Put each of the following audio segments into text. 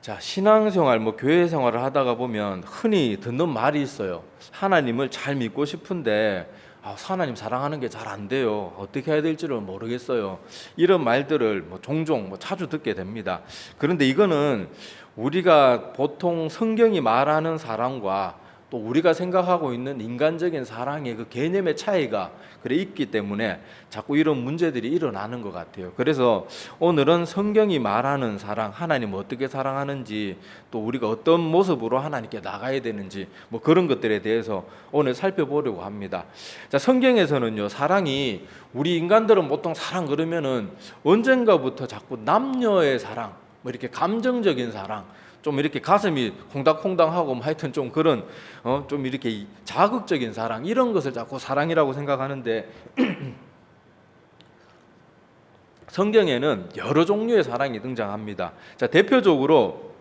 자, 신앙생활, 교회 생활을 하다가 보면 흔히 듣는 말이 있어요. 하나님을 잘 믿고 싶은데 하나님 사랑하는 게 잘 안 돼요. 어떻게 해야 될지를 모르겠어요. 이런 말들을 종종 자주 듣게 됩니다. 그런데 이거는 우리가 보통 성경이 말하는 사랑과 또 우리가 생각하고 있는 인간적인 사랑의 그 개념의 차이가 있기 때문에 자꾸 이런 문제들이 일어나는 것 같아요. 그래서 오늘은 성경이 말하는 사랑, 하나님 어떻게 사랑하는지, 또 우리가 어떤 모습으로 하나님께 나가야 되는지 그런 것들에 대해서 오늘 살펴보려고 합니다. 자, 성경에서는요, 사랑이, 우리 인간들은 보통 사랑 그러면은 언젠가부터 자꾸 남녀의 사랑, 이렇게 감정적인 사랑, 좀 이렇게 가슴이 콩닥콩닥하고 하여튼 좀 그런 좀 이렇게 자극적인 사랑, 이런 것을 자꾸 사랑이라고 생각하는데 성경에는 여러 종류의 사랑이 등장합니다. 자, 대표적으로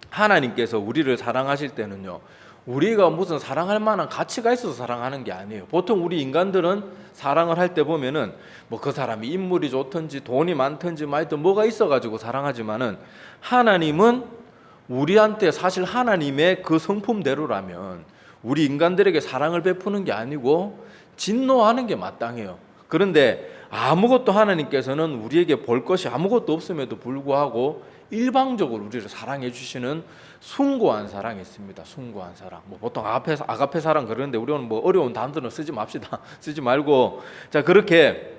하나님께서 우리를 사랑하실 때는요, 우리가 무슨 사랑할 만한 가치가 있어서 사랑하는 게 아니에요. 보통 우리 인간들은 사랑을 할 때 보면은 그 사람이 인물이 좋든지 돈이 많든지 하여튼 뭐가 있어가지고 사랑하지만은, 하나님은 우리한테 사실 하나님의 그 성품대로라면 우리 인간들에게 사랑을 베푸는 게 아니고 진노하는 게 마땅해요. 그런데 아무것도, 하나님께서는 우리에게 볼 것이 아무것도 없음에도 불구하고 일방적으로 우리를 사랑해 주시는 숭고한 사랑이 있습니다. 숭고한 사랑. 보통 아가페 사랑 그러는데 우리는 어려운 단어는 쓰지 맙시다. 쓰지 말고, 자, 그렇게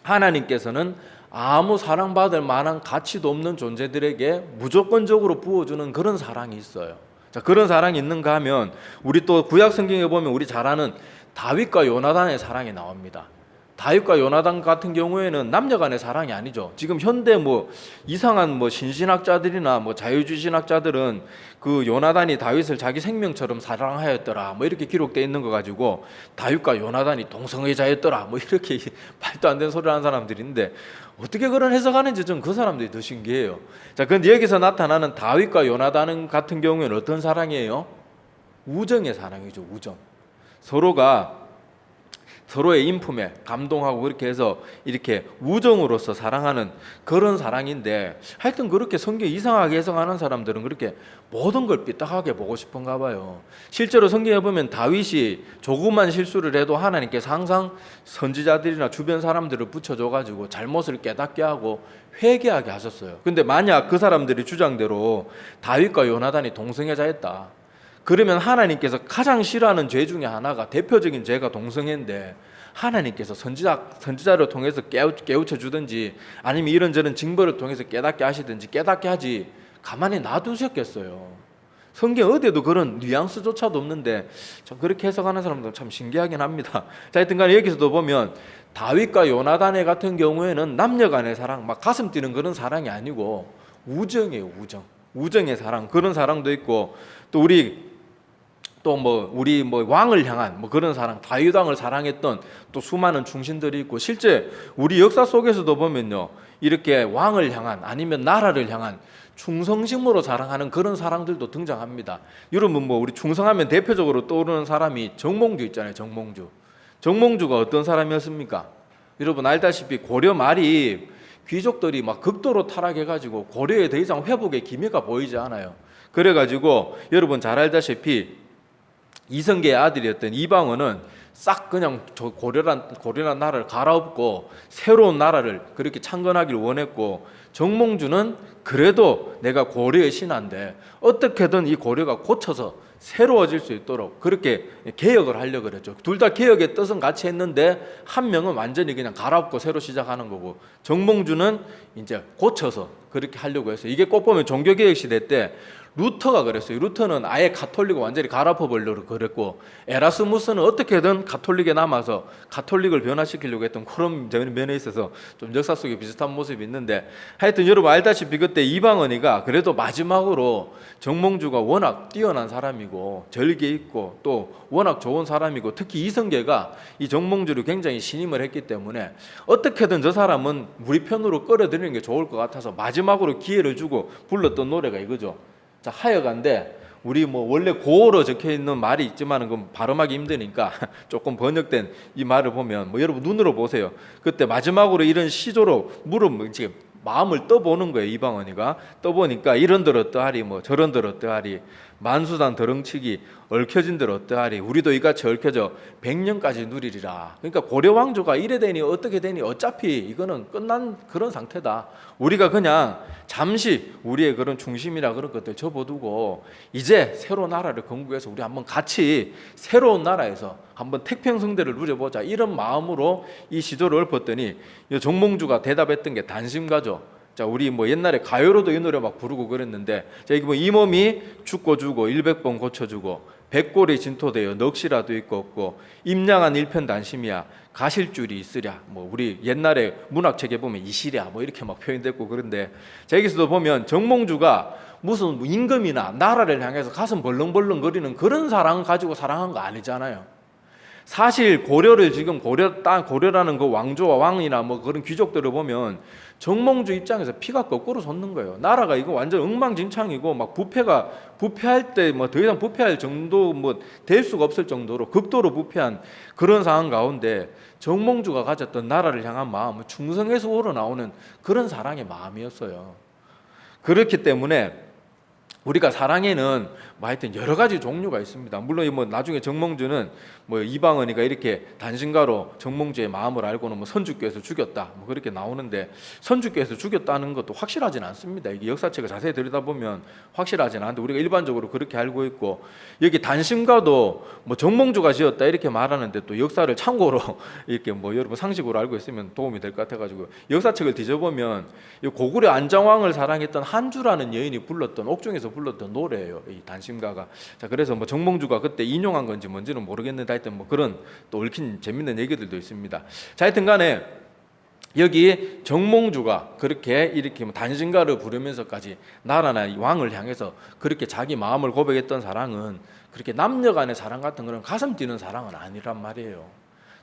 하나님께서는 아무 사랑받을 만한 가치도 없는 존재들에게 무조건적으로 부어주는 그런 사랑이 있어요. 자, 그런 사랑이 있는가 하면, 우리 또 구약 성경에 보면 우리 잘 아는 다윗과 요나단의 사랑이 나옵니다. 다윗과 요나단 같은 경우에는 남녀 간의 사랑이 아니죠. 지금 현대 이상한 신신학자들이나 자유주의 신학자들은 그 요나단이 다윗을 자기 생명처럼 사랑하였더라 이렇게 기록되어 있는 거 가지고 다윗과 요나단이 동성애자였더라 이렇게 말도 안 되는 소리를 하는 사람들인데, 어떻게 그런 해석하는지 좀 그 사람들이 더 신기해요. 자, 그런데 여기서 나타나는 다윗과 요나단 같은 경우에는 어떤 사랑이에요? 우정의 사랑이죠. 우정. 서로의 인품에 감동하고 그렇게 해서 이렇게 우정으로서 사랑하는 그런 사랑인데, 하여튼 그렇게 성경 이상하게 해석하는 사람들은 그렇게 모든 걸 삐딱하게 보고 싶은가 봐요. 실제로 성경에 보면 다윗이 조그만 실수를 해도 하나님께서 항상 선지자들이나 주변 사람들을 붙여줘가지고 잘못을 깨닫게 하고 회개하게 하셨어요. 근데 만약 그 사람들이 주장대로 다윗과 요나단이 동성애자였다, 그러면 하나님께서 가장 싫어하는 죄 중에 하나가, 대표적인 죄가 동성애인데, 하나님께서 선지자를 통해서 깨우쳐 주든지 아니면 이런저런 징벌을 통해서 깨닫게 하시든지 깨닫게 하지 가만히 놔두셨겠어요. 성경 어디에도 그런 뉘앙스조차도 없는데 좀 그렇게 해석하는 사람도 참 신기하긴 합니다. 자, 하여튼 간에 여기서도 보면 다윗과 요나단의 같은 경우에는 남녀 간의 사랑, 가슴 뛰는 그런 사랑이 아니고 우정이에요. 우정의 사랑, 그런 사랑도 있고, 또 우리 왕을 향한 그런 사랑, 다윗 왕을 사랑했던 또 수많은 충신들이 있고, 실제 우리 역사 속에서도 보면요, 이렇게 왕을 향한 아니면 나라를 향한 충성심으로 사랑하는 그런 사랑들도 등장합니다. 여러분 우리 충성하면 대표적으로 떠오르는 사람이 정몽주 있잖아요. 정몽주가 어떤 사람이었습니까? 여러분 알다시피 고려 말이 귀족들이 극도로 타락해가지고 고려에 더 이상 회복의 기미가 보이지 않아요. 그래가지고 여러분 잘 알다시피 이성계의 아들이었던 이방원은 싹 그냥 저 고려란 나라를 갈아엎고 새로운 나라를 그렇게 창건하기를 원했고, 정몽주는 그래도 내가 고려의 신하인데 어떻게든 이 고려가 고쳐서 새로워질 수 있도록 그렇게 개혁을 하려고 그랬죠. 둘 다 개혁의 뜻은 같이 했는데 한 명은 완전히 그냥 갈아엎고 새로 시작하는 거고, 정몽주는 이제 고쳐서 그렇게 하려고 했어요. 이게 꼭 보면 종교개혁 시대 때 루터가 그랬어요. 루터는 아예 가톨릭을 완전히 갈아엎어버리려고 그랬고, 에라스무스는 어떻게든 가톨릭에 남아서 가톨릭을 변화시키려고 했던 그런 면에 있어서 좀 역사 속에 비슷한 모습이 있는데, 하여튼 여러분 알다시피 그때 이방원이가 그래도 마지막으로 정몽주가 워낙 뛰어난 사람이고 절개 있고 또 워낙 좋은 사람이고, 특히 이성계가 이 정몽주를 굉장히 신임을 했기 때문에 어떻게든 저 사람은 우리 편으로 끌어들이는 게 좋을 것 같아서 마지막으로 기회를 주고 불렀던 노래가 이거죠. 자, 하여간데 우리 원래 고어로 적혀 있는 말이 있지만은 그 발음하기 힘드니까 조금 번역된 이 말을 보면 여러분 눈으로 보세요. 그때 마지막으로 이런 시조로 지금 마음을 떠보는 거예요. 이방원이가 떠보니까 이런들 어떠하리, 뭐 저런들 어떠하리, 만수단 더렁치기 얽혀진들 어떠하리, 우리도 이같이 얽혀져 100년까지 누리리라. 그러니까 고려 왕조가 이래 되니 어떻게 되니 어차피 이거는 끝난 그런 상태다. 우리가 그냥 잠시 우리의 그런 중심이나 그런 것들 접어두고 이제 새로운 나라를 건국해서 우리 한번 같이 새로운 나라에서 한번 태평성대를 누려보자, 이런 마음으로 이 시조를 읊었더니 정몽주가 대답했던 게 단심가죠. 자, 우리 뭐 옛날에 가요로도 이 노래 막 부르고 그랬는데, 자, 이게 뭐 이 몸이 죽고 주고 100번 고쳐주고 백골이 진토되어 넋이라도 있고 없고 임양한 일편단심이야 가실 줄이 있으랴. 뭐 우리 옛날에 문학책에 보면 이시랴 뭐 이렇게 막 표현됐고 그런데, 자, 여기서도 보면 정몽주가 무슨 임금이나 나라를 향해서 가슴 벌렁벌렁거리는 그런 사랑 가지고 사랑한 거 아니잖아요. 사실 고려를 지금 고려라는 그 왕조와 왕이나 뭐 그런 귀족들을 보면 정몽주 입장에서 피가 거꾸로 솟는 거예요. 나라가 이거 완전 엉망진창이고 막 부패할 때 뭐 더 이상 부패할 정도 뭐 될 수가 없을 정도로 극도로 부패한 그런 상황 가운데 정몽주가 가졌던 나라를 향한 마음은 충성에서 우러나오는 그런 사랑의 마음이었어요. 그렇기 때문에 우리가 사랑에는 뭐 하여튼 여러 가지 종류가 있습니다. 물론 뭐 나중에 정몽주는 뭐 이방원이가 이렇게 단신가로 정몽주의 마음을 알고는 뭐 선주께서 죽였다 뭐 그렇게 나오는데, 선주께서 죽였다는 것도 확실하진 않습니다. 이게 역사책을 자세히 들여다보면 확실하진 않은데 우리가 일반적으로 그렇게 알고 있고, 여기 단신가도 뭐 정몽주가 지었다 이렇게 말하는데 또 역사를 참고로 이렇게 뭐 여러분 상식으로 알고 있으면 도움이 될 것 같아가지고 역사책을 뒤져보면 고구려 안장왕을 사랑했던 한주라는 여인이 불렀던, 옥중에서 불렀던 노래예요, 이 단심가가. 자, 그래서 뭐 정몽주가 그때 인용한 건지 뭔지는 모르겠는데 하여튼 뭐 그런 또 얽힌 재밌는 얘기들도 있습니다. 자, 하여튼 간에 여기 정몽주가 그렇게 이렇게 뭐 단신가를 부르면서까지 나라나 왕을 향해서 그렇게 자기 마음을 고백했던 사랑은 그렇게 남녀 간의 사랑 같은 그런 가슴 뛰는 사랑은 아니란 말이에요.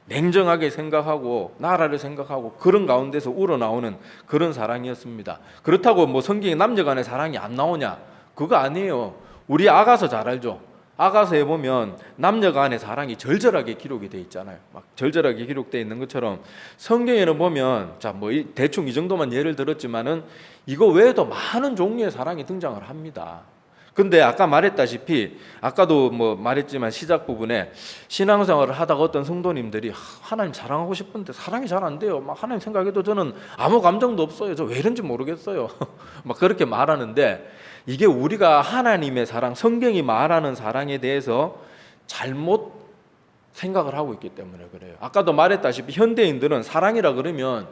냉정하게 생각하고 나라를 생각하고 그런 가운데서 우러나오는 그런 사랑이었습니다. 그렇다고 뭐 성경에 남녀 간의 사랑이 안 나오냐? 그거 아니에요. 우리 아가서 잘 알죠. 아가서에 보면 남녀 간의 사랑이 절절하게 기록이 돼 있잖아요. 막 절절하게 기록되어 있는 것처럼 성경에는 보면, 자, 뭐 대충 이 정도만 예를 들었지만은 이거 외에도 많은 종류의 사랑이 등장을 합니다. 근데 아까 말했다시피, 아까도 뭐 말했지만 시작 부분에 신앙생활을 하다가 어떤 성도님들이 하나님 사랑하고 싶은데 사랑이 잘 안 돼요. 막 하나님 생각해도 저는 아무 감정도 없어요. 저 왜 이런지 모르겠어요. 막 그렇게 말하는데, 이게 우리가 하나님의 사랑, 성경이 말하는 사랑에 대해서 잘못 생각을 하고 있기 때문에 그래요. 아까도 말했다시피 현대인들은 사랑이라 그러면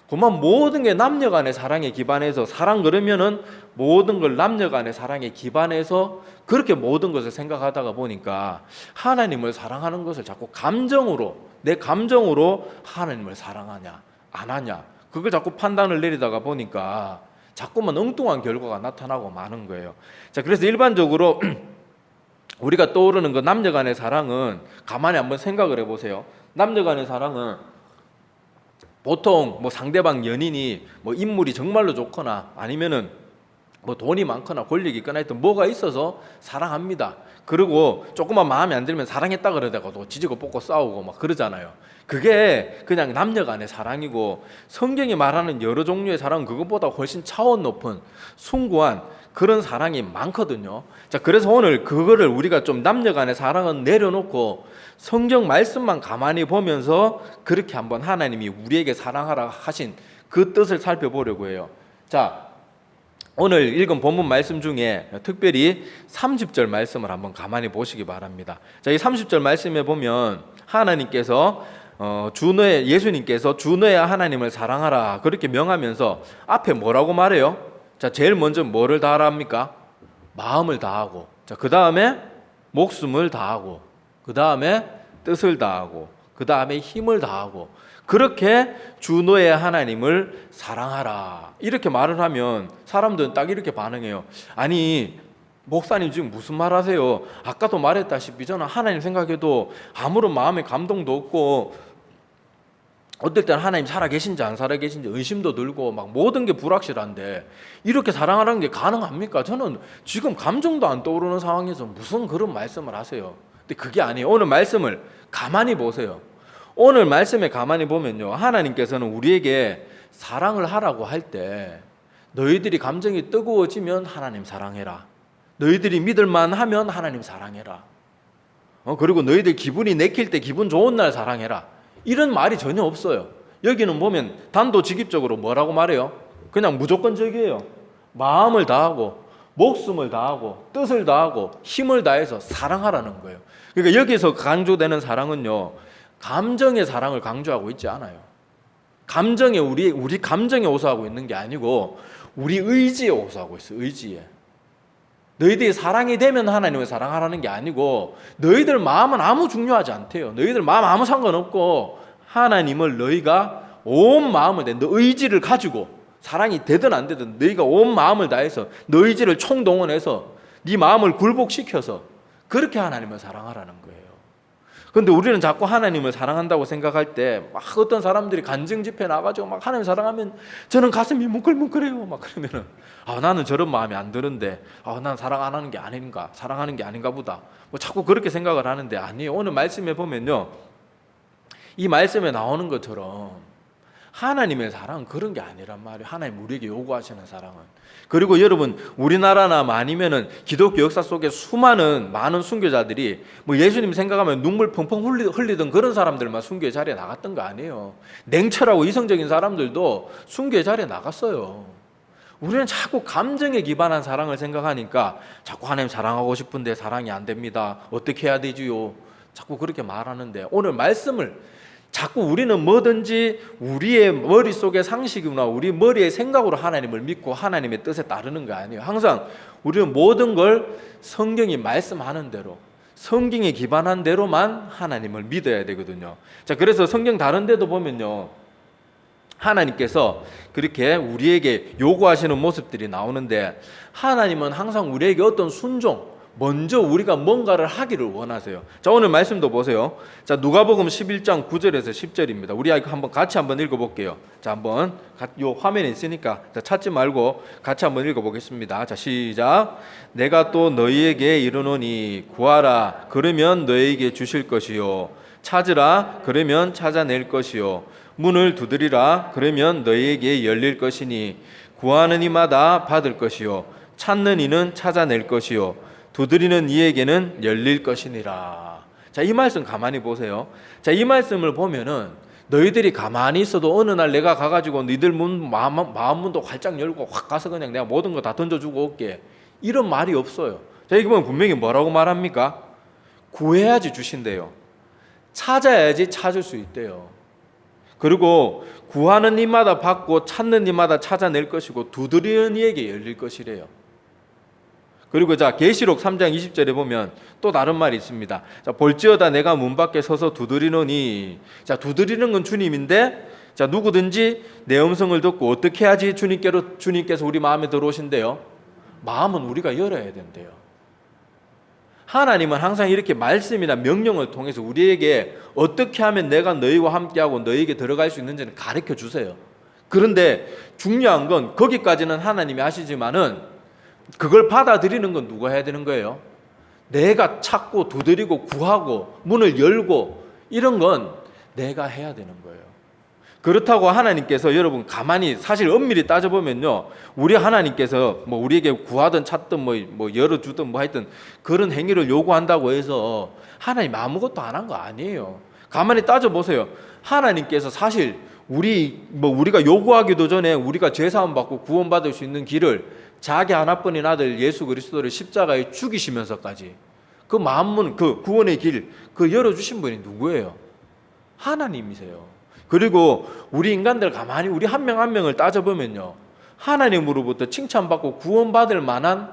그만 모든 게 남녀 간의 사랑에 기반해서, 사랑 그러면은 모든 걸 남녀 간의 사랑에 기반해서 그렇게 모든 것을 생각하다가 보니까 하나님을 사랑하는 것을 자꾸 감정으로, 내 감정으로 하나님을 사랑하냐 안 하냐 그걸 자꾸 판단을 내리다가 보니까 자꾸만 엉뚱한 결과가 나타나고 마는 거예요. 자, 그래서 일반적으로 우리가 떠오르는 그 남녀 간의 사랑은 가만히 한번 생각을 해보세요. 남녀 간의 사랑은 보통 뭐 상대방 연인이 뭐 인물이 정말로 좋거나 아니면은 뭐 돈이 많거나 권력이 있거나 하여튼 뭐가 있어서 사랑합니다. 그리고 조금만 마음에 안 들면 사랑했다 그러다가 또 지지고 볶고 싸우고 막 그러잖아요. 그게 그냥 남녀 간의 사랑이고, 성경이 말하는 여러 종류의 사랑은 그것보다 훨씬 차원 높은 숭고한 그런 사랑이 많거든요. 자, 그래서 오늘 그거를 우리가 좀 남녀 간의 사랑은 내려놓고 성경 말씀만 가만히 보면서 그렇게 한번 하나님이 우리에게 사랑하라 하신 그 뜻을 살펴보려고 해요. 자, 오늘 읽은 본문 말씀 중에 특별히 30절 말씀을 한번 가만히 보시기 바랍니다. 자, 이 30절 말씀에 보면 하나님께서 예수님께서 주 너의 하나님을 사랑하라 그렇게 명하면서 앞에 뭐라고 말해요? 자, 제일 먼저 뭐를 다하라 합니까? 마음을 다하고, 자, 그 다음에 목숨을 다하고, 그 다음에 뜻을 다하고, 그 다음에 힘을 다하고, 그렇게 주 너의 하나님을 사랑하라 이렇게 말을 하면 사람들은 딱 이렇게 반응해요. 아니, 목사님 지금 무슨 말 하세요? 아까도 말했다시피 저는 하나님 생각해도 아무런 마음의 감동도 없고, 어떨 때는 하나님 살아계신지 안 살아계신지 의심도 들고 막 모든 게 불확실한데 이렇게 사랑하라는 게 가능합니까? 저는 지금 감정도 안 떠오르는 상황에서 무슨 그런 말씀을 하세요? 근데 그게 아니에요. 오늘 말씀을 가만히 보세요. 오늘 말씀에 가만히 보면요, 하나님께서는 우리에게 사랑을 하라고 할 때 너희들이 감정이 뜨거워지면 하나님 사랑해라. 너희들이 믿을만 하면 하나님 사랑해라. 그리고 너희들 기분이 내킬 때 기분 좋은 날 사랑해라. 이런 말이 전혀 없어요. 여기는 보면 단도직입적으로 뭐라고 말해요? 그냥 무조건적이에요. 마음을 다하고 목숨을 다하고 뜻을 다하고 힘을 다해서 사랑하라는 거예요. 그러니까 여기서 강조되는 사랑은요, 감정의 사랑을 강조하고 있지 않아요. 감정에 우리 감정에 호소하고 있는 게 아니고 우리 의지에 호소하고 있어요. 의지에. 너희들이 사랑이 되면 하나님을 사랑하라는 게 아니고 너희들 마음은 아무 중요하지 않대요. 너희들 마음 아무 상관없고 하나님을 너희가 온 마음을 너 의지를 가지고 사랑이 되든 안 되든 너희가 온 마음을 다해서 너 의지를 총동원해서 네 마음을 굴복시켜서 그렇게 하나님을 사랑하라는 거예요. 그런데 우리는 자꾸 하나님을 사랑한다고 생각할 때 막 어떤 사람들이 간증 집회 나가지고 막 하나님 사랑하면 저는 가슴이 뭉클뭉클해요. 막 그러면은 나는 저런 마음이 안 드는데 난 사랑 안 하는 게 아닌가, 사랑하는 게 아닌가 보다. 뭐 자꾸 그렇게 생각을 하는데 아니에요. 오늘 말씀에 보면요, 이 말씀에 나오는 것처럼 하나님의 사랑은 그런 게 아니란 말이에요. 하나님 우리에게 요구하시는 사랑은. 그리고 여러분, 우리나라나 아니면은 기독교 역사 속에 많은 순교자들이 뭐 예수님 생각하면 눈물 펑펑 흘리던 그런 사람들만 순교의 자리에 나갔던 거 아니에요. 냉철하고 이성적인 사람들도 순교의 자리에 나갔어요. 우리는 자꾸 감정에 기반한 사랑을 생각하니까 자꾸 하나님 사랑하고 싶은데 사랑이 안 됩니다. 어떻게 해야 되지요? 자꾸 그렇게 말하는데 오늘 말씀을 자꾸 우리는 뭐든지 우리의 머릿속의 상식이나 우리 머리의 생각으로 하나님을 믿고 하나님의 뜻에 따르는 거 아니에요. 항상 우리는 모든 걸 성경이 말씀하는 대로, 성경에 기반한 대로만 하나님을 믿어야 되거든요. 자, 그래서 성경 다른 데도 보면요, 하나님께서 그렇게 우리에게 요구하시는 모습들이 나오는데 하나님은 항상 우리에게 어떤 순종, 먼저 우리가 뭔가를 하기를 원하세요. 자, 오늘 말씀도 보세요. 자, 누가복음 11장 9절에서 10절입니다. 우리 같이 한번 읽어볼게요. 자, 한번 요 화면에 있으니까 찾지 말고 같이 한번 읽어보겠습니다. 자, 시작. 내가 또 너희에게 이르노니 구하라 그러면 너희에게 주실 것이요, 찾으라 그러면 찾아낼 것이요, 문을 두드리라 그러면 너희에게 열릴 것이니 구하는 이마다 받을 것이요, 찾는 이는 찾아낼 것이요, 두드리는 이에게는 열릴 것이니라. 자, 이 말씀 가만히 보세요. 자, 이 말씀을 보면은 너희들이 가만히 있어도 어느 날 내가 가가지고 너희들 마음 문도 활짝 열고 확 가서 그냥 내가 모든 거 다 던져주고 올게, 이런 말이 없어요. 자, 여기 보면 분명히 뭐라고 말합니까? 구해야지 주신대요. 찾아야지 찾을 수 있대요. 그리고 구하는 이마다 받고 찾는 이마다 찾아낼 것이고 두드리는 이에게 열릴 것이래요. 그리고 자, 계시록 3장 20절에 보면 또 다른 말이 있습니다. 자, 볼지어다 내가 문 밖에 서서 두드리노니. 자, 두드리는 건 주님인데, 자, 누구든지 내 음성을 듣고 어떻게 해야지 주님께서 우리 마음에 들어오신대요? 마음은 우리가 열어야 된대요. 하나님은 항상 이렇게 말씀이나 명령을 통해서 우리에게 어떻게 하면 내가 너희와 함께하고 너희에게 들어갈 수 있는지는 가르쳐 주세요. 그런데 중요한 건 거기까지는 하나님이 하시지만은 그걸 받아들이는 건 누가 해야 되는 거예요? 내가 찾고 두드리고 구하고 문을 열고 이런 건 내가 해야 되는 거예요. 그렇다고 하나님께서 여러분 가만히 사실 엄밀히 따져보면요, 우리 하나님께서 뭐 우리에게 구하든 찾든 뭐 열어주든 뭐 하여튼 그런 행위를 요구한다고 해서 하나님 아무것도 안 한 거 아니에요. 가만히 따져보세요. 하나님께서 사실 우리가 요구하기도 전에 우리가 죄사함 받고 구원받을 수 있는 길을 자기 하나뿐인 아들 예수 그리스도를 십자가에 죽이시면서까지 그 만문, 그 구원의 길, 그 열어주신 분이 누구예요? 하나님이세요. 그리고 우리 인간들 가만히 우리 한 명 한 명을 따져보면요, 하나님으로부터 칭찬받고 구원받을 만한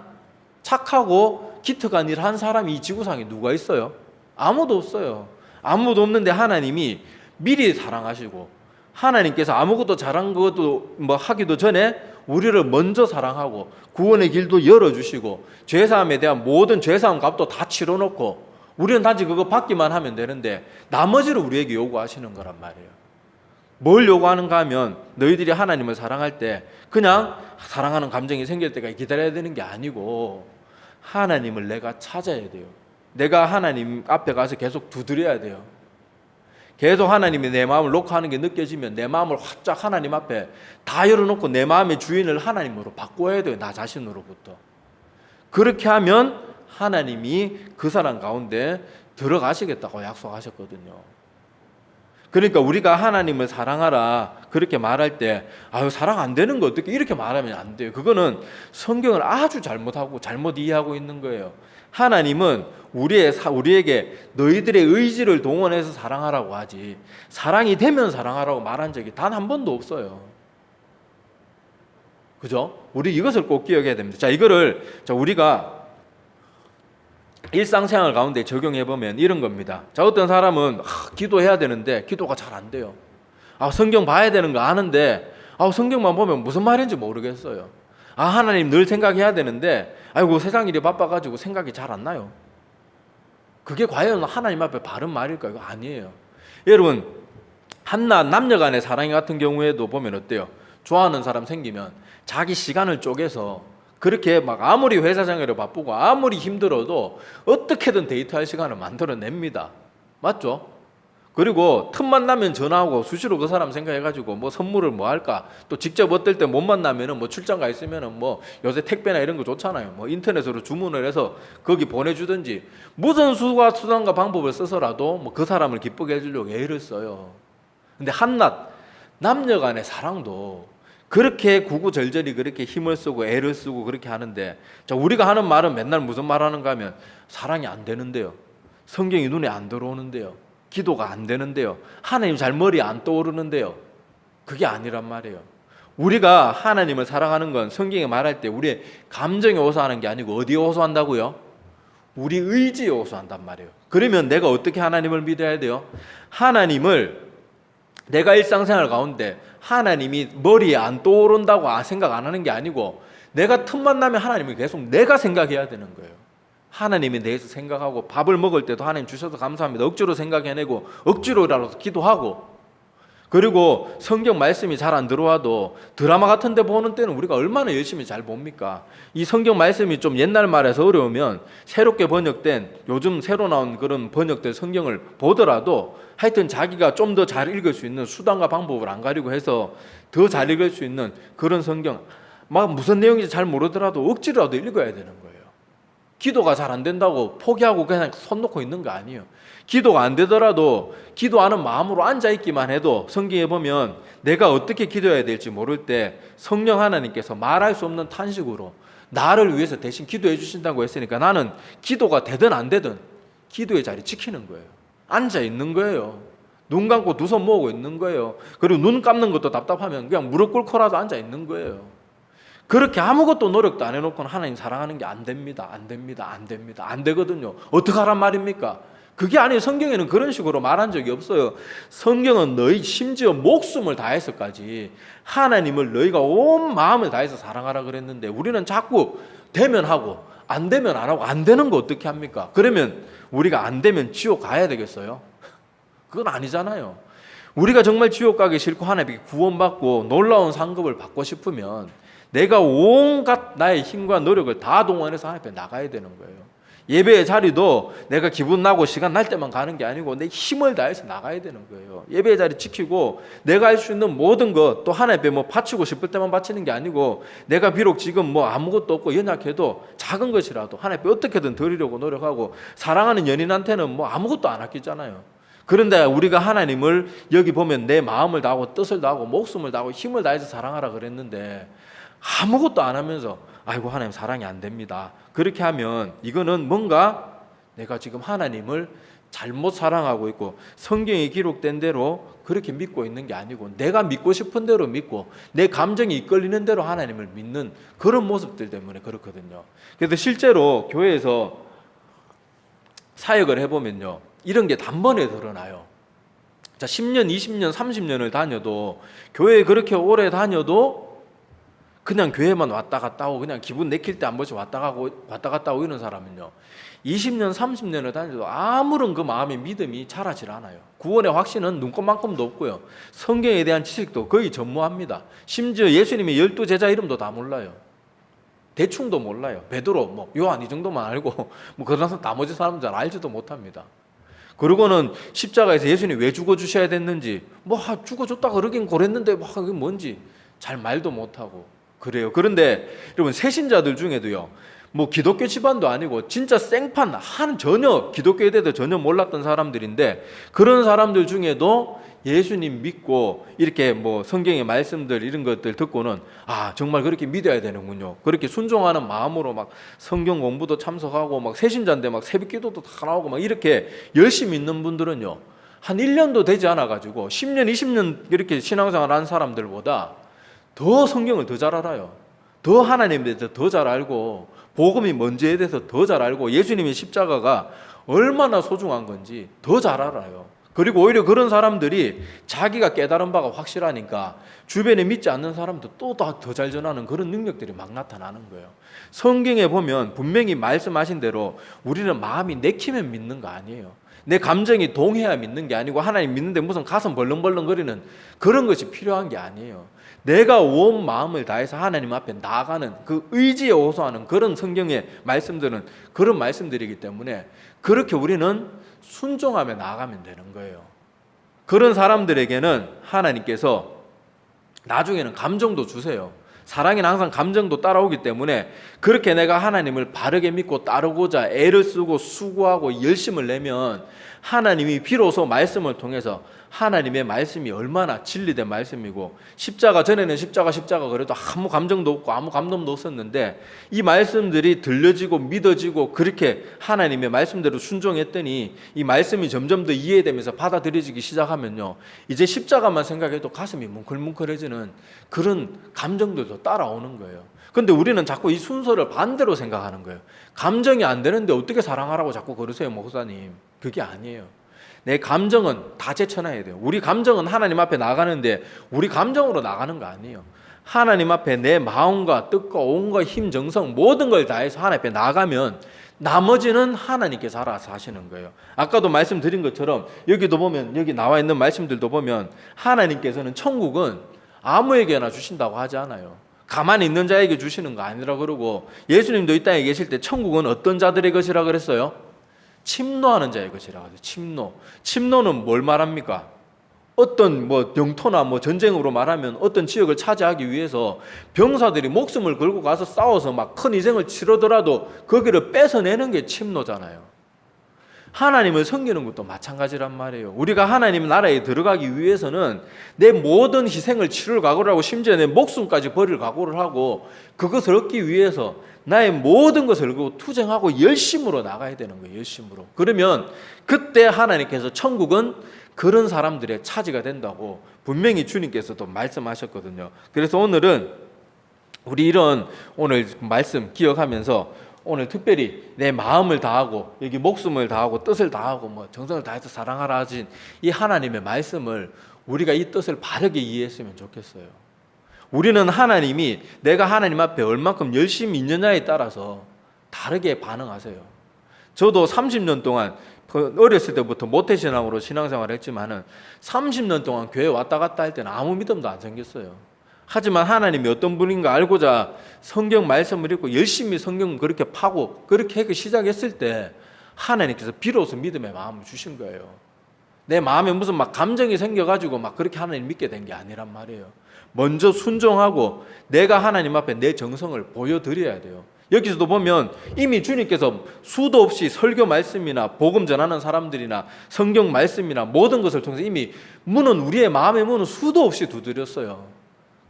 착하고 기특한 일을 한 사람이 이 지구상에 누가 있어요? 아무도 없어요. 아무도 없는데 하나님이 미리 사랑하시고 하나님께서 아무것도 잘한 것도 뭐 하기도 전에 우리를 먼저 사랑하고 구원의 길도 열어주시고 죄사함에 대한 모든 죄사함 값도 다 치러놓고 우리는 단지 그거 받기만 하면 되는데 나머지를 우리에게 요구하시는 거란 말이에요. 뭘 요구하는가 하면 너희들이 하나님을 사랑할 때 그냥 사랑하는 감정이 생길 때까지 기다려야 되는 게 아니고 하나님을 내가 찾아야 돼요. 내가 하나님 앞에 가서 계속 두드려야 돼요. 계속 하나님이 내 마음을 놓고 하는 게 느껴지면 내 마음을 활짝 하나님 앞에 다 열어놓고 내 마음의 주인을 하나님으로 바꿔야 돼요. 나 자신으로부터. 그렇게 하면 하나님이 그 사람 가운데 들어가시겠다고 약속하셨거든요. 그러니까 우리가 하나님을 사랑하라 그렇게 말할 때 사랑 안 되는 거 어떻게 이렇게 말하면 안 돼요. 그거는 성경을 아주 잘못하고 잘못 이해하고 있는 거예요. 하나님은 우리에게 너희들의 의지를 동원해서 사랑하라고 하지 사랑이 되면 사랑하라고 말한 적이 단 한 번도 없어요. 그죠? 우리 이것을 꼭 기억해야 됩니다. 자, 이거를 우리가 일상생활 가운데 적용해 보면 이런 겁니다. 자, 어떤 사람은 기도해야 되는데 기도가 잘 안 돼요. 성경 봐야 되는 거 아는데 성경만 보면 무슨 말인지 모르겠어요. 하나님 늘 생각해야 되는데 세상 일이 바빠가지고 생각이 잘 안 나요. 그게 과연 하나님 앞에 바른 말일까요? 이거 아니에요. 여러분, 한낱 남녀 간의 사랑 같은 경우에도 보면 어때요? 좋아하는 사람 생기면 자기 시간을 쪼개서 그렇게 막 아무리 회사 생활이 바쁘고 아무리 힘들어도 어떻게든 데이트할 시간을 만들어냅니다. 맞죠? 그리고 틈만 나면 전화하고 수시로 그 사람 생각해가지고 뭐 선물을 뭐 할까? 또 직접 어떨 때 못 만나면은 뭐 출장 가 있으면은 뭐 요새 택배나 이런 거 좋잖아요. 뭐 인터넷으로 주문을 해서 거기 보내주든지 무슨 수단과 방법을 써서라도 뭐 그 사람을 기쁘게 해주려고 애를 써요. 근데 한낱 남녀 간의 사랑도 그렇게 구구절절히 그렇게 힘을 쓰고 애를 쓰고 그렇게 하는데 자, 우리가 하는 말은 맨날 무슨 말 하는가 하면 사랑이 안 되는데요. 성경이 눈에 안 들어오는데요. 기도가 안 되는데요. 하나님 잘 머리에 안 떠오르는데요. 그게 아니란 말이에요. 우리가 하나님을 사랑하는 건 성경이 말할 때 우리의 감정에 호소하는 게 아니고 어디에 호소한다고요? 우리 의지에 호소한단 말이에요. 그러면 내가 어떻게 하나님을 믿어야 돼요? 하나님을 내가 일상생활 가운데 하나님이 머리에 안 떠오른다고 생각 안 하는 게 아니고 내가 틈만 나면 하나님을 계속 내가 생각해야 되는 거예요. 하나님에 대해서 생각하고 밥을 먹을 때도 하나님 주셔서 감사합니다. 억지로 생각해내고 억지로라도 기도하고 그리고 성경 말씀이 잘 안 들어와도 드라마 같은 데 보는 때는 우리가 얼마나 열심히 잘 봅니까? 이 성경 말씀이 좀 옛날 말에서 어려우면 새롭게 번역된 요즘 새로 나온 그런 번역된 성경을 보더라도 하여튼 자기가 좀 더 잘 읽을 수 있는 수단과 방법을 안 가리고 해서 더 잘 읽을 수 있는 그런 성경 막 무슨 내용인지 잘 모르더라도 억지로라도 읽어야 되는 거예요. 기도가 잘 안 된다고 포기하고 그냥 손 놓고 있는 거 아니에요. 기도가 안 되더라도 기도하는 마음으로 앉아있기만 해도 성경에 보면 내가 어떻게 기도해야 될지 모를 때 성령 하나님께서 말할 수 없는 탄식으로 나를 위해서 대신 기도해 주신다고 했으니까 나는 기도가 되든 안 되든 기도의 자리 지키는 거예요. 앉아있는 거예요. 눈 감고 두 손 모으고 있는 거예요. 그리고 눈 감는 것도 답답하면 그냥 무릎 꿇고라도 앉아있는 거예요. 그렇게 아무것도 노력도 안 해놓고는 하나님 사랑하는 게 안 됩니다. 안 됩니다. 안 됩니다. 안 되거든요. 어떻게 하란 말입니까? 그게 아니에요. 성경에는 그런 식으로 말한 적이 없어요. 성경은 너희 심지어 목숨을 다해서까지 하나님을 너희가 온 마음을 다해서 사랑하라 그랬는데 우리는 자꾸 되면 하고 안 되면 안 하고 안 되는 거 어떻게 합니까? 그러면 우리가 안 되면 지옥 가야 되겠어요? 그건 아니잖아요. 우리가 정말 지옥 가기 싫고 하나님께 구원받고 놀라운 상급을 받고 싶으면 내가 온갖 나의 힘과 노력을 다 동원해서 하나님 앞에 나가야 되는 거예요. 예배의 자리도 내가 기분 나고 시간 날 때만 가는 게 아니고 내 힘을 다해서 나가야 되는 거예요. 예배의 자리 지키고 내가 할 수 있는 모든 것 또 하나님 앞에 뭐 바치고 싶을 때만 바치는 게 아니고 내가 비록 지금 뭐 아무것도 없고 연약해도 작은 것이라도 하나님 앞에 어떻게든 드리려고 노력하고 사랑하는 연인한테는 뭐 아무것도 안 아끼잖아요. 그런데 우리가 하나님을 여기 보면 내 마음을 다하고 뜻을 다하고 목숨을 다하고 힘을 다해서 사랑하라 그랬는데 아무것도 안 하면서 아이고 하나님 사랑이 안 됩니다. 그렇게 하면 이거는 뭔가 내가 지금 하나님을 잘못 사랑하고 있고 성경에 기록된 대로 그렇게 믿고 있는 게 아니고 내가 믿고 싶은 대로 믿고 내 감정이 이끌리는 대로 하나님을 믿는 그런 모습들 때문에 그렇거든요. 그래서 실제로 교회에서 사역을 해보면요 이런 게 단번에 드러나요. 자, 10년, 20년, 30년을 다녀도 교회에 그렇게 오래 다녀도 그냥 교회만 왔다 갔다 하고 그냥 기분 내킬 때 한 번씩 왔다 갔다 하고 이런 사람은요 20년, 30년을 다녀도 아무런 그 마음의 믿음이 자라질 않아요. 구원의 확신은 눈꼽만큼도 없고요. 성경에 대한 지식도 거의 전무합니다. 심지어 예수님의 12제자 이름도 다 몰라요. 대충도 몰라요. 베드로, 요한 이 정도만 알고 그런 나머지 사람들은 알지도 못합니다. 그리고는 십자가에서 예수님이 왜 죽어주셔야 됐는지, 뭐 죽어줬다 그러긴 그랬는데 뭐 그게 뭔지 잘 말도 못하고 그래요. 그런데 여러분, 새신자들 중에도요, 뭐 기독교 집안도 아니고 진짜 생판 전혀 기독교에 대해서 전혀 몰랐던 사람들인데, 그런 사람들 중에도 예수님 믿고 이렇게 뭐 성경의 말씀들 이런 것들 듣고는 정말 그렇게 믿어야 되는군요. 그렇게 순종하는 마음으로 막 성경 공부도 참석하고 막 새신자인데 막 새벽기도도 다 나오고 막 이렇게 열심히 있는 분들은요, 한 1년도 되지 않아 가지고 10년 20년 이렇게 신앙생활 한 사람들보다 더 성경을 더 잘 알아요. 더 하나님에 대해서 더 잘 알고, 복음이 뭔지에 대해서 더 잘 알고, 예수님의 십자가가 얼마나 소중한 건지 더 잘 알아요. 그리고 오히려 그런 사람들이 자기가 깨달은 바가 확실하니까 주변에 믿지 않는 사람도 또 더 잘 전하는 그런 능력들이 막 나타나는 거예요. 성경에 보면 분명히 말씀하신 대로 우리는 마음이 내키면 믿는 거 아니에요. 내 감정이 동해야 믿는 게 아니고, 하나님 믿는데 무슨 가슴 벌렁벌렁거리는 그런 것이 필요한 게 아니에요. 내가 온 마음을 다해서 하나님 앞에 나아가는 그 의지에 호소하는 그런 성경의 말씀들은 그런 말씀들이기 때문에, 그렇게 우리는 순종하며 나아가면 되는 거예요. 그런 사람들에게는 하나님께서 나중에는 감정도 주세요. 사랑에는 항상 감정도 따라오기 때문에, 그렇게 내가 하나님을 바르게 믿고 따르고자 애를 쓰고 수고하고 열심을 내면 하나님이 비로소 말씀을 통해서, 하나님의 말씀이 얼마나 진리된 말씀이고, 십자가 전에는 십자가 그래도 아무 감정도 없고 아무 감동도 없었는데, 이 말씀들이 들려지고 믿어지고 그렇게 하나님의 말씀대로 순종했더니 이 말씀이 점점 더 이해되면서 받아들여지기 시작하면요, 이제 십자가만 생각해도 가슴이 뭉클뭉클해지는 그런 감정들도 따라오는 거예요. 근데 우리는 자꾸 이 순서를 반대로 생각하는 거예요. 감정이 안 되는데 어떻게 사랑하라고 자꾸 그러세요, 목사님? 그게 아니에요. 내 감정은 다 제쳐놔야 돼요. 우리 감정은 하나님 앞에 나가는데 우리 감정으로 나가는 거 아니에요. 하나님 앞에 내 마음과 뜻과 온과 힘, 정성 모든 걸 다해서 하나님 앞에 나가면 나머지는 하나님께서 알아서 하시는 거예요. 아까도 말씀드린 것처럼 여기도 보면, 여기 나와 있는 말씀들도 보면 하나님께서는 천국은 아무에게나 주신다고 하지 않아요. 가만히 있는 자에게 주시는 거 아니라 그러고, 예수님도 이 땅에 계실 때 천국은 어떤 자들의 것이라 그랬어요? 침노하는 자의 것이라고 하죠. 침노는 뭘 말합니까? 어떤 영토나 전쟁으로 말하면 어떤 지역을 차지하기 위해서 병사들이 목숨을 걸고 가서 싸워서 막 큰 희생을 치르더라도 거기를 뺏어내는 게 침노잖아요. 하나님을 섬기는 것도 마찬가지란 말이에요. 우리가 하나님 나라에 들어가기 위해서는 내 모든 희생을 치를 각오를 하고, 심지어 내 목숨까지 버릴 각오를 하고, 그것을 얻기 위해서 나의 모든 것을 걸고 투쟁하고 열심으로 나가야 되는 거예요. 열심으로. 그러면 그때 하나님께서 천국은 그런 사람들의 차지가 된다고 분명히 주님께서도 말씀하셨거든요. 그래서 오늘은 우리 이런 오늘 말씀 기억하면서, 오늘 특별히 내 마음을 다하고 여기 목숨을 다하고 뜻을 다하고 정성을 다해서 사랑하라 하신 이 하나님의 말씀을 우리가 이 뜻을 바르게 이해했으면 좋겠어요. 우리는 하나님이 내가 하나님 앞에 얼만큼 열심히 있느냐에 따라서 다르게 반응하세요. 저도 30년 동안 어렸을 때부터 모태신앙으로 신앙생활을 했지만은 30년 동안 교회 왔다 갔다 할 때는 아무 믿음도 안 생겼어요. 하지만 하나님이 어떤 분인가 알고자 성경 말씀을 읽고 열심히 성경을 그렇게 파고 그렇게 하기 시작했을 때 하나님께서 비로소 믿음의 마음을 주신 거예요. 내 마음에 무슨 감정이 생겨가지고 그렇게 하나님 믿게 된 게 아니란 말이에요. 먼저 순종하고 내가 하나님 앞에 내 정성을 보여드려야 돼요. 여기서도 보면 이미 주님께서 수도 없이 설교 말씀이나 복음 전하는 사람들이나 성경 말씀이나 모든 것을 통해서 이미 우리의 마음의 문은 수도 없이 두드렸어요.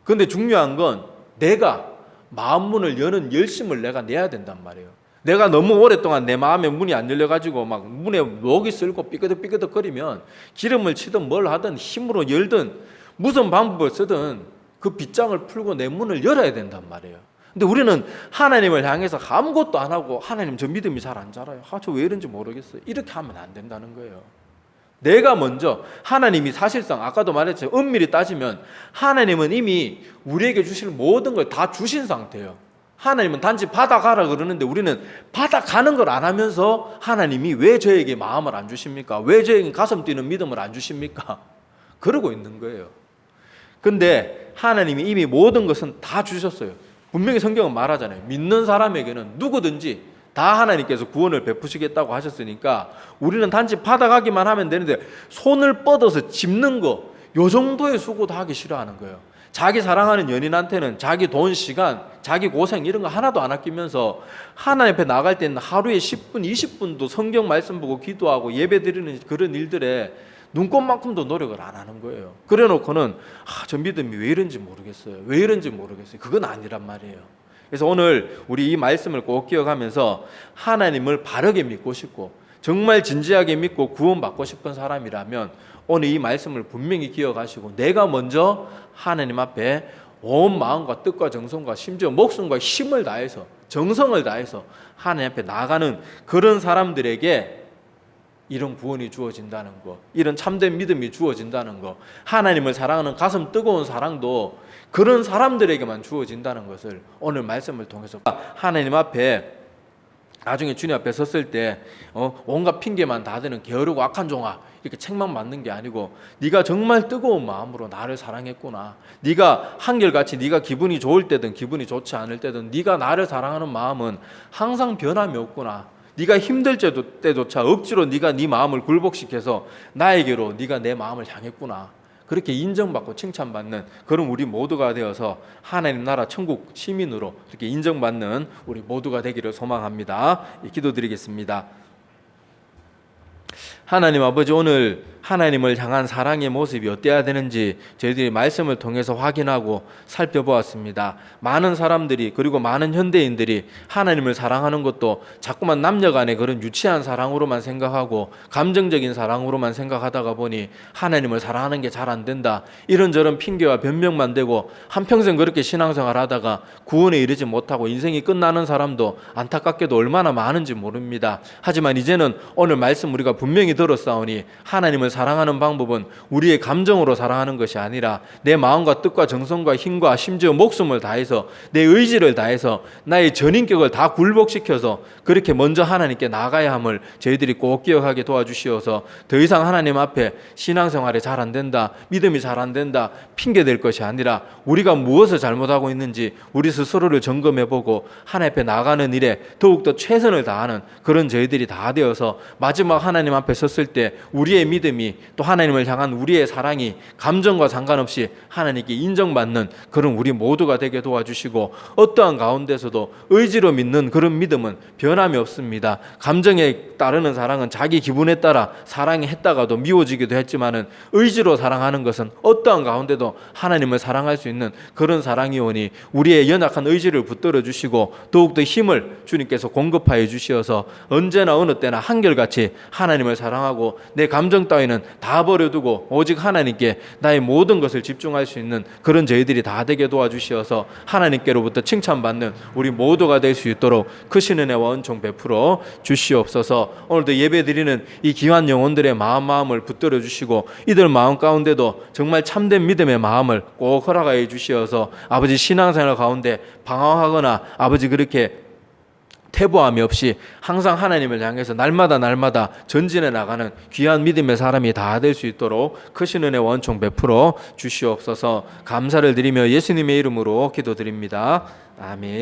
그런데 중요한 건 내가 마음 문을 여는 열심을 내가 내야 된단 말이에요. 내가 너무 오랫동안 내 마음의 문이 안 열려가지고 문에 목이 쓸고 삐끄덕삐끄덕거리면 기름을 치든 뭘 하든 힘으로 열든 무슨 방법을 쓰든 그 빗장을 풀고 내 문을 열어야 된단 말이에요. 근데 우리는 하나님을 향해서 아무것도 안 하고, 하나님 저 믿음이 잘 안 자라요, 저 왜 이런지 모르겠어요, 이렇게 하면 안 된다는 거예요. 내가 먼저, 하나님이 사실상 아까도 말했죠, 엄밀히 따지면 하나님은 이미 우리에게 주실 모든 걸 다 주신 상태예요. 하나님은 단지 받아가라 그러는데 우리는 받아가는 걸 안 하면서 하나님이 왜 저에게 마음을 안 주십니까? 왜 저에게 가슴 뛰는 믿음을 안 주십니까? 그러고 있는 거예요. 근데 하나님이 이미 모든 것은 다 주셨어요. 분명히 성경은 말하잖아요. 믿는 사람에게는 누구든지 다 하나님께서 구원을 베푸시겠다고 하셨으니까 우리는 단지 받아가기만 하면 되는데 손을 뻗어서 짚는 거, 요 정도의 수고도 하기 싫어하는 거예요. 자기 사랑하는 연인한테는 자기 돈, 시간, 자기 고생 이런 거 하나도 안 아끼면서 하나님 앞에 나갈 때는 하루에 10분, 20분도 성경 말씀 보고 기도하고 예배 드리는 그런 일들에 눈꼽만큼도 노력을 안 하는 거예요. 그래 놓고는 저 믿음이 왜 이런지 모르겠어요. 왜 이런지 모르겠어요. 그건 아니란 말이에요. 그래서 오늘 우리 이 말씀을 꼭 기억하면서 하나님을 바르게 믿고 싶고 정말 진지하게 믿고 구원받고 싶은 사람이라면 오늘 이 말씀을 분명히 기억하시고 내가 먼저 하나님 앞에 온 마음과 뜻과 정성과 심지어 목숨과 힘을 다해서 정성을 다해서 하나님 앞에 나아가는 그런 사람들에게 이런 구원이 주어진다는 거, 이런 참된 믿음이 주어진다는 거, 하나님을 사랑하는 가슴 뜨거운 사랑도 그런 사람들에게만 주어진다는 것을 오늘 말씀을 통해서 하나님 앞에 나중에 주님 앞에 섰을 때 온갖 핑계만 다 대는 게으르고 악한 종아 이렇게 책망 맞는 게 아니고 네가 정말 뜨거운 마음으로 나를 사랑했구나, 네가 한결같이 네가 기분이 좋을 때든 기분이 좋지 않을 때든 네가 나를 사랑하는 마음은 항상 변함이 없구나, 네가 힘들 때조차 억지로 네가 네 마음을 굴복시켜서 나에게로 네가 내 마음을 향했구나, 그렇게 인정받고 칭찬받는 그런 우리 모두가 되어서 하나님 나라 천국 시민으로 이렇게 인정받는 우리 모두가 되기를 소망합니다. 기도드리겠습니다. 하나님 아버지, 오늘 하나님을 향한 사랑의 모습이 어때야 되는지 저희들이 말씀을 통해서 확인하고 살펴보았습니다. 많은 사람들이 그리고 많은 현대인들이 하나님을 사랑하는 것도 자꾸만 남녀간의 그런 유치한 사랑으로만 생각하고 감정적인 사랑으로만 생각하다가 보니 하나님을 사랑하는 게 잘 안 된다, 이런저런 핑계와 변명만 대고 한평생 그렇게 신앙생활 하다가 구원에 이르지 못하고 인생이 끝나는 사람도 안타깝게도 얼마나 많은지 모릅니다. 하지만 이제는 오늘 말씀 우리가 분명히 들었사오니 하나님을 사랑하는 방법은 우리의 감정으로 사랑하는 것이 아니라 내 마음과 뜻과 정성과 힘과 심지어 목숨을 다해서 내 의지를 다해서 나의 전인격을 다 굴복시켜서 그렇게 먼저 하나님께 나가야 함을 저희들이 꼭 기억하게 도와주시어서 더 이상 하나님 앞에 신앙생활이 잘 안 된다, 믿음이 잘 안 된다 핑계댈 것이 아니라 우리가 무엇을 잘못하고 있는지 우리 스스로를 점검해보고 하나님 앞에 나가는 일에 더욱더 최선을 다하는 그런 저희들이 다 되어서 마지막 하나님 앞에 섰을 때 우리의 믿음이 또 하나님을 향한 우리의 사랑이 감정과 상관없이 하나님께 인정받는 그런 우리 모두가 되게 도와주시고 어떠한 가운데서도 의지로 믿는 그런 믿음은 변함이 없습니다. 감정에 따르는 사랑은 자기 기분에 따라 사랑이 했다가도 미워지기도 했지만은 의지로 사랑하는 것은 어떠한 가운데도 하나님을 사랑할 수 있는 그런 사랑이오니 우리의 연약한 의지를 붙들어 주시고 더욱더 힘을 주님께서 공급하여 주시어서 언제나 어느 때나 한결같이 하나님을 사랑하고 내 감정 따위는 다 버려두고 오직 하나님께 나의 모든 것을 집중할 수 있는 그런 저희들이 다 되게 도와주시어서 하나님께로부터 칭찬받는 우리 모두가 될 수 있도록 크신 은혜와 은총 베풀어 주시옵소서. 오늘도 예배드리는 이 귀한 영혼들의 마음을 붙들어 주시고 이들 마음 가운데도 정말 참된 믿음의 마음을 꼭 허락하여 주시어서 아버지 신앙생활 가운데 방황하거나 아버지 그렇게 퇴보함이 없이 항상 하나님을 향해서 날마다 전진해 나가는 귀한 믿음의 사람이 다 될 수 있도록 크신 은혜 원총 베풀어 주시옵소서. 감사를 드리며 예수님의 이름으로 기도드립니다. 아멘.